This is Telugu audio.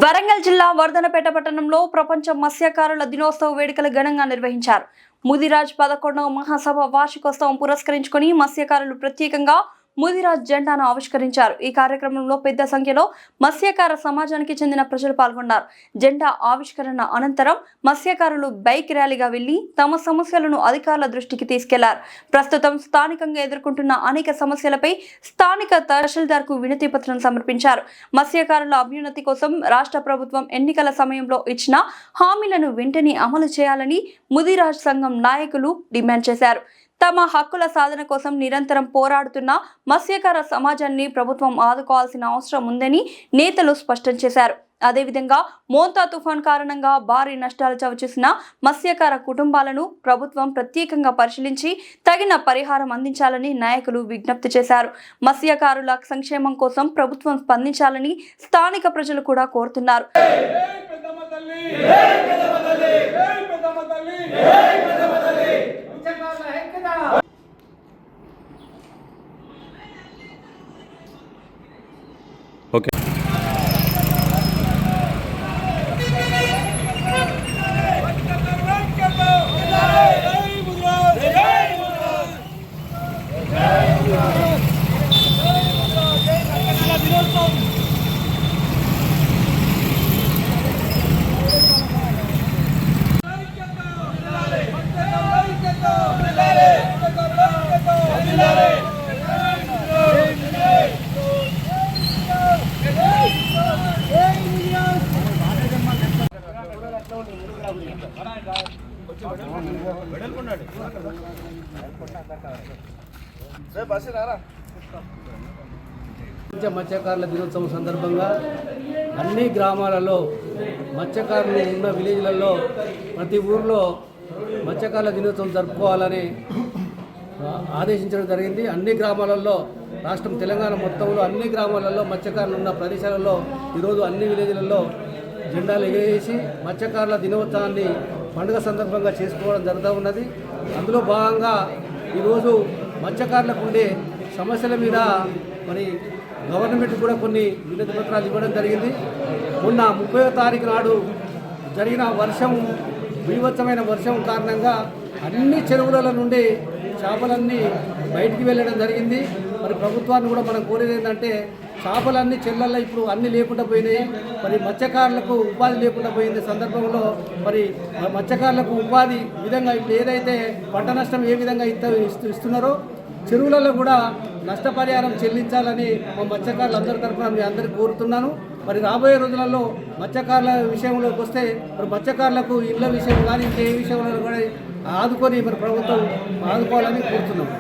వరంగల్ జిల్లా వర్ధనపేట పట్టణంలో ప్రపంచ మత్స్యకారుల దినోత్సవ వేడుకలు ఘనంగా నిర్వహించారు. ముదిరాజ్ 11వ మహాసభ వార్షికోత్సవం పురస్కరించుకొని మత్స్యకారులు ప్రత్యేకంగా ముదిరాజ్ జెండాను ఆవిష్కరించారు. ఈ కార్యక్రమంలో పెద్ద సంఖ్యలో మత్స్యకార సమాజానికి చెందిన ప్రజలు పాల్గొన్నారు. జెండా ఆవిష్కరణ అనంతరం మత్స్యకారులు బైక్ ర్యాలీగా వెళ్లి తమ సమస్యలను అధికారుల దృష్టికి తీసుకెళ్లారు. ప్రస్తుతం స్థానికంగా ఎదుర్కొంటున్న అనేక సమస్యలపై స్థానిక తహసీల్దార్కు వినతి పత్రం సమర్పించారు. మత్స్యకారుల అభ్యున్నతి కోసం రాష్ట్ర ప్రభుత్వం ఎన్నికల సమయంలో ఇచ్చిన హామీలను వెంటనే అమలు చేయాలని ముదిరాజ్ సంఘం నాయకులు డిమాండ్ చేశారు. తమ హక్కుల సాధన కోసం నిరంతరం పోరాడుతున్న మత్స్యకార సమాజాన్ని ప్రభుత్వం ఆదుకోవాల్సిన అవసరం ఉందని నేతలు స్పష్టం చేశారు. అదేవిధంగా మోంతా తుఫాన్ కారణంగా భారీ నష్టాలు చవిచూసిన మత్స్యకార కుటుంబాలను ప్రభుత్వం ప్రత్యేకంగా పరిశీలించి తగిన పరిహారం అందించాలని నాయకులు విజ్ఞప్తి చేశారు. మత్స్యకారుల సంక్షేమం కోసం ప్రభుత్వం స్పందించాలని స్థానిక ప్రజలు కూడా కోరుతున్నారు. ఓకే. మత్స్యకారుల దినోత్సవం సందర్భంగా అన్ని గ్రామాలలో మత్స్యకారులు ఉన్న విలేజ్లలో ప్రతి ఊర్లో మత్స్యకారుల దినోత్సవం జరుపుకోవాలని ఆదేశించడం జరిగింది. అన్ని గ్రామాలలో రాష్ట్రం తెలంగాణ మొత్తంలో అన్ని గ్రామాలలో మత్స్యకారులు ఉన్న ప్రదేశాలలో ఈరోజు అన్ని విలేజ్లలో జెండాలు ఎగరేసి మత్స్యకారుల దినోత్సవాన్ని పండుగ సందర్భంగా చేసుకోవడం జరుగుతూ ఉన్నది. అందులో భాగంగా ఈరోజు మత్స్యకారులకు ఉండే సమస్యల మీద మరి గవర్నమెంట్ కూడా కొన్ని వినతి పత్రాలు ఇవ్వడం జరిగింది. మొన్న 30వ తారీఖు నాడు జరిగిన బీభత్సమైన వర్షం కారణంగా అన్ని చెరువుల నుండి చేపలన్నీ బయటికి వెళ్ళడం జరిగింది. మరి ప్రభుత్వాన్ని కూడా మనం కోరేది ఏంటంటే చేపలన్నీ చెల్లల్లో ఇప్పుడు అన్నీ లేకుండా పోయినాయి. మరి మత్స్యకారులకు ఉపాధి లేకుండా పోయింది సందర్భంలో మరి మత్స్యకారులకు ఉపాధి విధంగా ఇప్పుడు ఏదైతే పంట నష్టం ఏ విధంగా ఇస్తున్నారో చెరువులలో కూడా నష్టపరిహారం చెల్లించాలని మా మత్స్యకారులందరి తరఫున మీ అందరికీ కోరుతున్నాను. మరి రాబోయే రోజులలో మత్స్యకారుల విషయంలోకి వస్తే మరి మత్స్యకారులకు ఇళ్ల విషయం కానీ ఇంకే విషయంలో కూడా ఆదుకొని మరి ప్రభుత్వం ఆదుకోవాలని కోరుతున్నాము.